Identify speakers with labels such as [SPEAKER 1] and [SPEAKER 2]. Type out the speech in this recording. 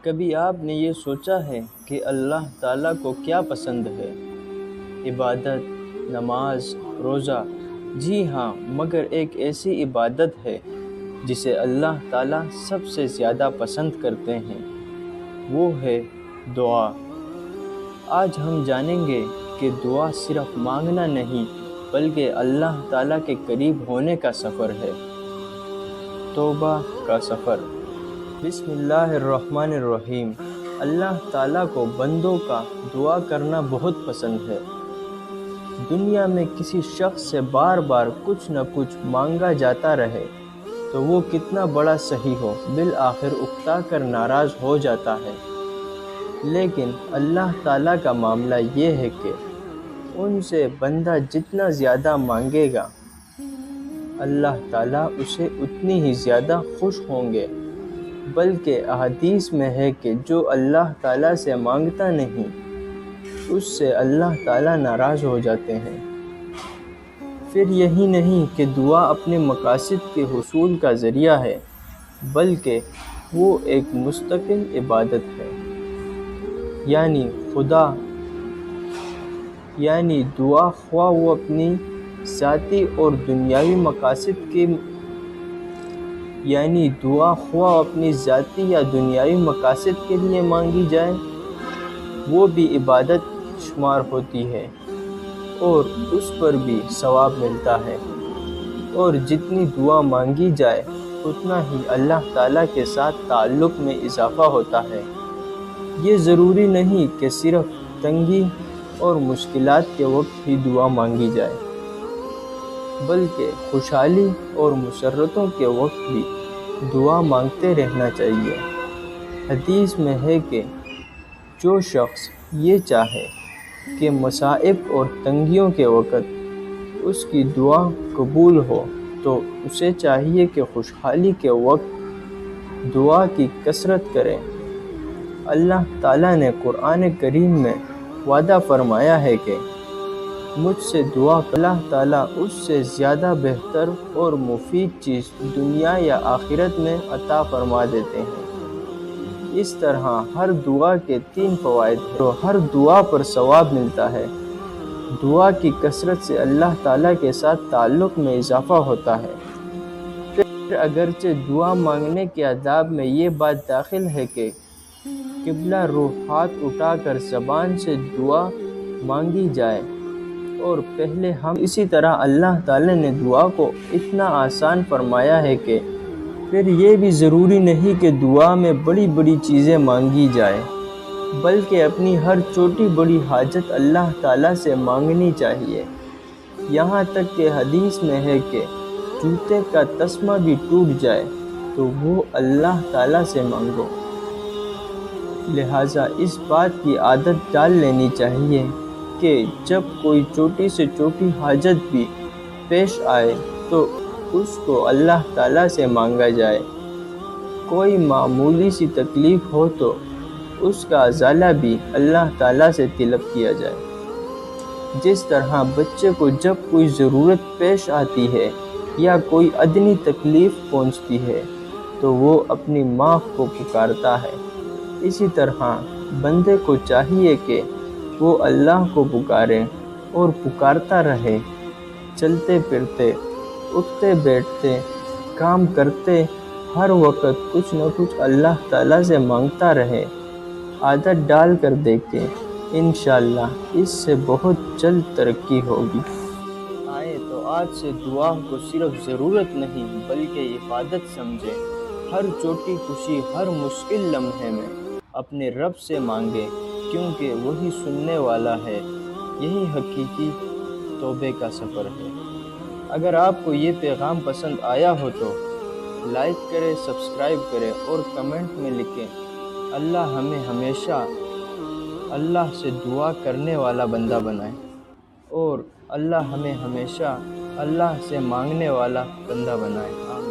[SPEAKER 1] کبھی آپ نے یہ سوچا ہے کہ اللہ تعالیٰ کو کیا پسند ہے؟ عبادت، نماز، روزہ؟ جی ہاں، مگر ایک ایسی عبادت ہے جسے اللہ تعالیٰ سب سے زیادہ پسند کرتے ہیں، وہ ہے دعا۔ آج ہم جانیں گے کہ دعا صرف مانگنا نہیں بلکہ اللہ تعالیٰ کے قریب ہونے کا سفر ہے، توبہ کا سفر۔ بسم اللہ الرحمن الرحیم۔ اللہ تعالیٰ کو بندوں کا دعا کرنا بہت پسند ہے۔ دنیا میں کسی شخص سے بار بار کچھ نہ کچھ مانگا جاتا رہے تو وہ کتنا بڑا صحیح ہو، بالآخر اکتا کر ناراض ہو جاتا ہے۔ لیکن اللہ تعالیٰ کا معاملہ یہ ہے کہ ان سے بندہ جتنا زیادہ مانگے گا، اللہ تعالیٰ اسے اتنی ہی زیادہ خوش ہوں گے۔ بلکہ احادیث میں ہے کہ جو اللہ تعالیٰ سے مانگتا نہیں، اس سے اللہ تعالیٰ ناراض ہو جاتے ہیں۔ پھر یہی نہیں کہ دعا اپنے مقاصد کے حصول کا ذریعہ ہے، بلکہ وہ ایک مستقل عبادت ہے۔ یعنی دعا خواہ وہ اپنی ذاتی اور دنیاوی مقاصد کے لیے مانگی جائے، وہ بھی عبادت شمار ہوتی ہے اور اس پر بھی ثواب ملتا ہے۔ اور جتنی دعا مانگی جائے اتنا ہی اللہ تعالیٰ کے ساتھ تعلق میں اضافہ ہوتا ہے۔ یہ ضروری نہیں کہ صرف تنگی اور مشکلات کے وقت ہی دعا مانگی جائے، بلکہ خوشحالی اور مسرتوں کے وقت بھی دعا مانگتے رہنا چاہیے۔ حدیث میں ہے کہ جو شخص یہ چاہے کہ مصائب اور تنگیوں کے وقت اس کی دعا قبول ہو تو اسے چاہیے کہ خوشحالی کے وقت دعا کی کثرت کرے۔ اللہ تعالیٰ نے قرآن کریم میں وعدہ فرمایا ہے کہ مجھ سے دعا اللہ تعالیٰ اس سے زیادہ بہتر اور مفید چیز دنیا یا آخرت میں عطا فرما دیتے ہیں۔ اس طرح ہر دعا کے 3 فوائد ہیں تو ہر دعا پر ثواب ملتا ہے۔ دعا کی کثرت سے اللہ تعالیٰ کے ساتھ تعلق میں اضافہ ہوتا ہے۔ پھر اگرچہ دعا مانگنے کے آداب میں یہ بات داخل ہے کہ قبلہ رخ ہاتھ اٹھا کر زبان سے دعا مانگی جائے، اور پہلے اسی طرح اللہ تعالیٰ نے دعا کو اتنا آسان فرمایا ہے کہ پھر یہ بھی ضروری نہیں کہ دعا میں بڑی بڑی چیزیں مانگی جائے، بلکہ اپنی ہر چھوٹی بڑی حاجت اللہ تعالیٰ سے مانگنی چاہیے۔ یہاں تک کہ حدیث میں ہے کہ جوتے کا تسمہ بھی ٹوٹ جائے تو وہ اللہ تعالیٰ سے مانگو۔ لہٰذا اس بات کی عادت ڈال لینی چاہیے کہ جب کوئی چھوٹی سے چھوٹی حاجت بھی پیش آئے تو اس کو اللہ تعالیٰ سے مانگا جائے۔ کوئی معمولی سی تکلیف ہو تو اس کا ازالہ بھی اللہ تعالیٰ سے طلب کیا جائے۔ جس طرح بچے کو جب کوئی ضرورت پیش آتی ہے یا کوئی ادنی تکلیف پہنچتی ہے تو وہ اپنی ماں کو پکارتا ہے، اسی طرح بندے کو چاہیے کہ وہ اللہ کو پکارے اور پکارتا رہے، چلتے پھرتے، اٹھتے بیٹھتے، کام کرتے، ہر وقت کچھ نہ کچھ اللہ تعالیٰ سے مانگتا رہے۔ عادت ڈال کر دیکھیں، انشاءاللہ اس سے بہت جلد ترقی ہوگی۔ آئے تو آج سے دعا کو صرف ضرورت نہیں بلکہ عبادت سمجھیں۔ ہر چھوٹی خوشی، ہر مشکل لمحے میں اپنے رب سے مانگیں، کیونکہ وہی سننے والا ہے۔ یہی حقیقی توبے کا سفر ہے۔ اگر آپ کو یہ پیغام پسند آیا ہو تو لائک کریں، سبسکرائب کریں اور کمنٹ میں لکھیں۔ اللہ ہمیں ہمیشہ اللہ سے دعا کرنے والا بندہ بنائے، اور اللہ ہمیں ہمیشہ اللہ سے مانگنے والا بندہ بنائے۔ آمین۔